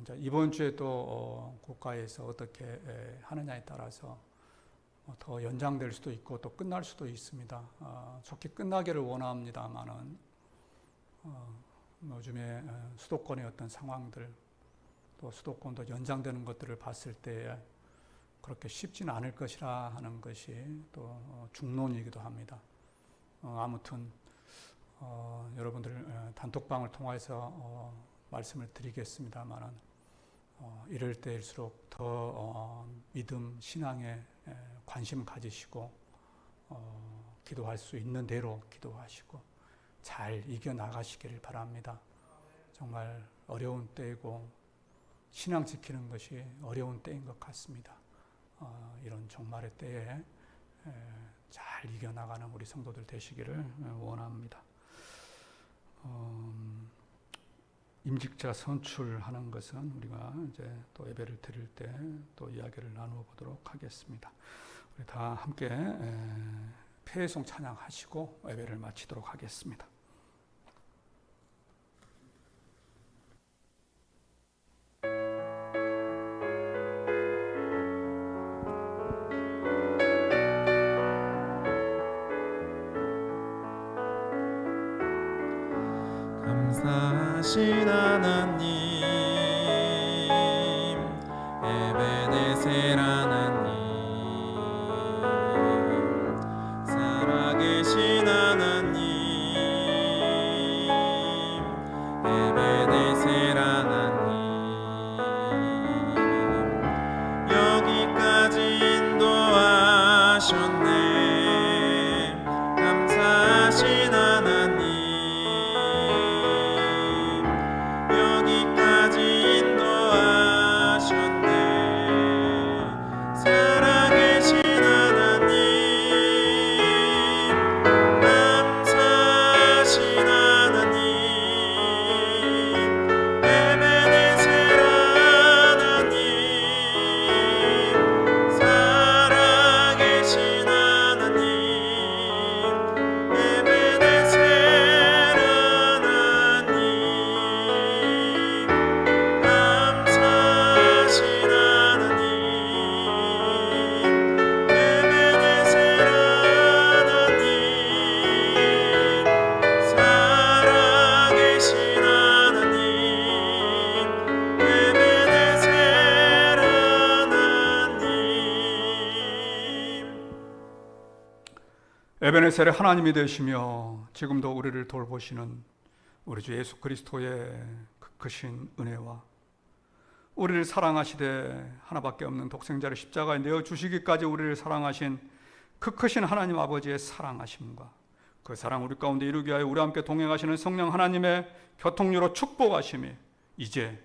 이제 이번 주에 또 국가에서 어떻게 하느냐에 따라서 더 연장될 수도 있고 또 끝날 수도 있습니다. 좋게 끝나기를 원합니다만은 요즘에 수도권의 어떤 상황들 또 수도권도 연장되는 것들을 봤을 때 그렇게 쉽지는 않을 것이라 하는 것이 또 중론이기도 합니다. 아무튼 여러분들 단톡방을 통해서 말씀을 드리겠습니다만은 이럴 때일수록 더 믿음, 신앙에 관심 가지시고 기도할 수 있는 대로 기도하시고 잘 이겨나가시기를 바랍니다. 정말 어려운 때이고 신앙 지키는 것이 어려운 때인 것 같습니다. 이런 종말의 때에 잘 이겨나가는 우리 성도들 되시기를 원합니다. 임직자 선출하는 것은 우리가 이제 또 예배를 드릴 때 또 이야기를 나누어 보도록 하겠습니다. 우리 다 함께 폐회송 찬양하시고 예배를 마치도록 하겠습니다. 감사하신 하나님, 에베네셀 하나님, 살아계신 하나님, 에베네셀 하나님, 여기까지 인도하셨네. 감사하신 하나님, 에베네셀의 하나님이 되시며 지금도 우리를 돌보시는 우리 주 예수 그리스도의 크신 은혜와 우리를 사랑하시되 하나밖에 없는 독생자를 십자가에 내어주시기까지 우리를 사랑하신 그 크신 하나님 아버지의 사랑하심과 그 사랑 우리 가운데 이루기 위하여 우리와 함께 동행하시는 성령 하나님의 교통료로 축복하심이 이제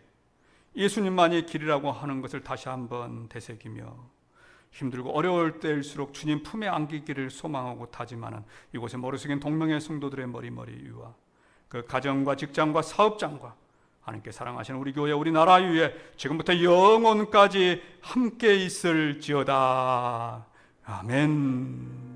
예수님만이 길이라고 하는 것을 다시 한번 되새기며 힘들고 어려울 때일수록 주님 품에 안기기를 소망하고 다짐하는 이곳에 머리 숙인 동명의 성도들의 머리머리 위와 그 가정과 직장과 사업장과 하나님께 사랑하시는 우리 교회 우리 나라 위에 지금부터 영원까지 함께 있을지어다. 아멘.